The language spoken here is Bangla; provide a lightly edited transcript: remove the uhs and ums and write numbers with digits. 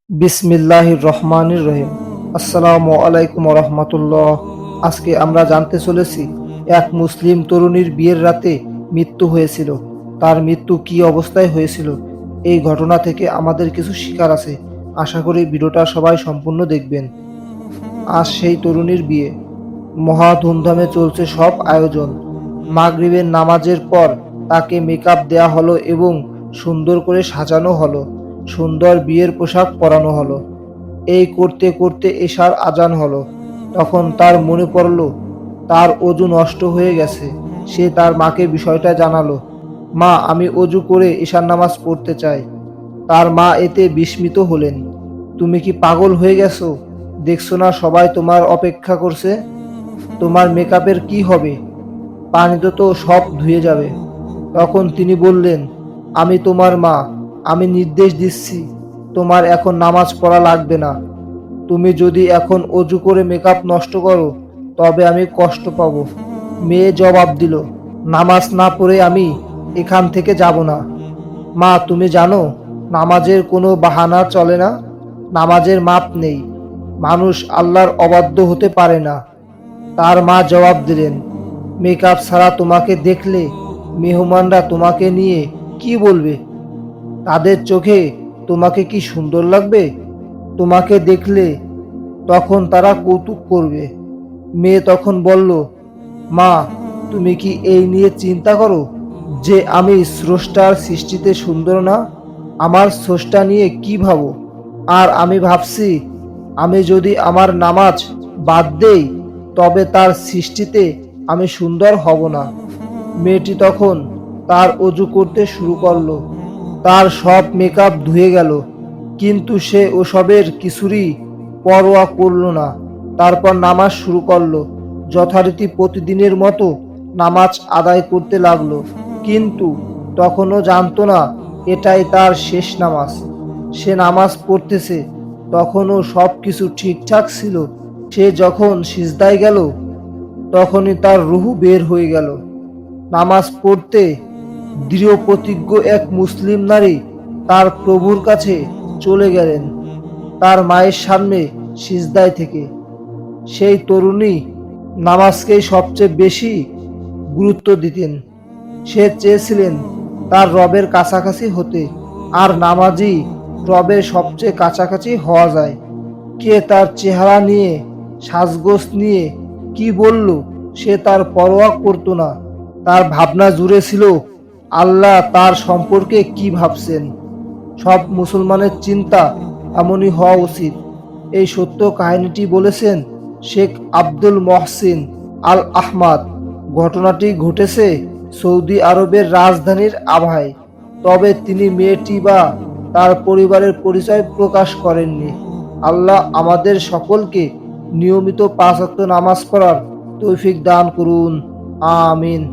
বিসমিল্লাহির রহমানির রহিম। আসসালামু আলাইকুম রহমতুল্লাহ। আজকে আমরা জানতে চলেছি এক মুসলিম তরুণীর বিয়ের রাতে মৃত্যু হয়েছিল। তার মৃত্যু কি অবস্থায় হয়েছিল, এই ঘটনা থেকে আমাদের কিছু শিক্ষার আছে। আশা করি ভিডিওটা সবাই সম্পূর্ণ দেখবেন। আজ সেই তরুণীর বিয়ে। মহা ধুমধামে চলছে সব আয়োজন। মাগরিবের নামাজের পর তাকে মেকআপ দেয়া হলো এবং সুন্দর করে সাজানো হলো। সুন্দর বিয়ের পোশাক পরানো হলো। এই করতে করতে এশার আজান হলো। তখন তার মনে পড়ল তার অজু নষ্ট হয়ে গেছে। সে তার মাকে বিষয়টা জানালো। মা, আমি অজু করে এশার নামাজ পড়তে চাই। তার মা এতে বিস্মিত হলেন। তুমি কি পাগল হয়ে গেছো? দেখছো না সবাই তোমার অপেক্ষা করছে? তোমার মেকআপের কি হবে? পানিতে তো সব ধুয়ে যাবে। তখন তিনি বললেন, আমি তোমার মা, আমি নির্দেশ দিচ্ছি, তোমার এখন নামাজ পড়া লাগবে না। তুমি যদি এখন অজু করে মেকআপ নষ্ট করো তবে আমি কষ্ট পাবো। মেয়ে জবাব দিল, নামাজ না পড়ে আমি এখান থেকে যাব না। মা, তুমি জানো নামাজের কোনো বাহানা চলে না। নামাজের মাপ নেই। মানুষ আল্লাহর অবাধ্য হতে পারে না। তার মা জবাব দিলেন, মেকআপ ছাড়া তোমাকে দেখলে মেহমানরা তোমাকে নিয়ে কি বলবে? তাদের চোখে তোমাকে কি সুন্দর লাগবে? তোমাকে দেখলে তখন তারা কৌতুক করবে। মেয়ে তখন বলল, মা, তুমি কি এই নিয়ে চিন্তা করো যে আমি স্রষ্টার সৃষ্টিতে সুন্দর না? আমার স্রষ্টা নিয়ে কি ভাবো? আর আমি ভাবছি, আমি যদি আমার নামাজ বাদ দেই তবে তার সৃষ্টিতে আমি সুন্দর হব না। মেয়েটি তখন তার অজু করতে শুরু করলো। তার সব মেকআপ ধুয়ে গেল, কিন্তু সে ওসবের কিছুরই পরোয়া করল না। তারপর নামাজ শুরু করলো। যথারীতি প্রতিদিনের মতো নামাজ আদায় করতে লাগলো, কিন্তু তখনও জানতো না এটাই তার শেষ নামাজ। সে নামাজ পড়তেছে, তখনও সব কিছু ঠিকঠাক ছিল। সে যখন সিজদায় গেল তখনই তার রুহু বের হয়ে গেল। নামাজ পড়তে দৃঢ় প্রতিজ্ঞ এক মুসলিম নারী তার প্রভুর কাছে চলে গেলেন, তার মায়ের সামনে সিজদায় থেকে। সেই তরুণী নামাজকেই সবচেয়ে বেশি গুরুত্ব দিতেন। সে চেয়েছিলেন তার রবের কাছাকাছি হতে, আর নামাজই রবের সবচেয়ে কাছাকাছি হওয়া যায়। কে তার চেহারা নিয়ে, সাজগোজ নিয়ে কি বলল সে তার পরোয়া করতো না। তার ভাবনা জুড়ে ছিল আল্লাহ তার সম্পর্কে কি ভাবছেন। সব মুসলমানের চিন্তা এমনই হওয়া উচিত। এই সত্য কাহিনীটি বলেছেন শেখ আব্দুল মহসিন আল আহমাদ। ঘটনাটি ঘটেছে সৌদি আরবের রাজধানীর আবহায়। তবে তিনি মেয়েটি বা তার পরিবারের পরিচয় প্রকাশ করেননি। আল্লাহ আমাদের সকলকে নিয়মিত 5 ওয়াক্ত নামাজ পড়ার তৌফিক দান করুন। আমিন।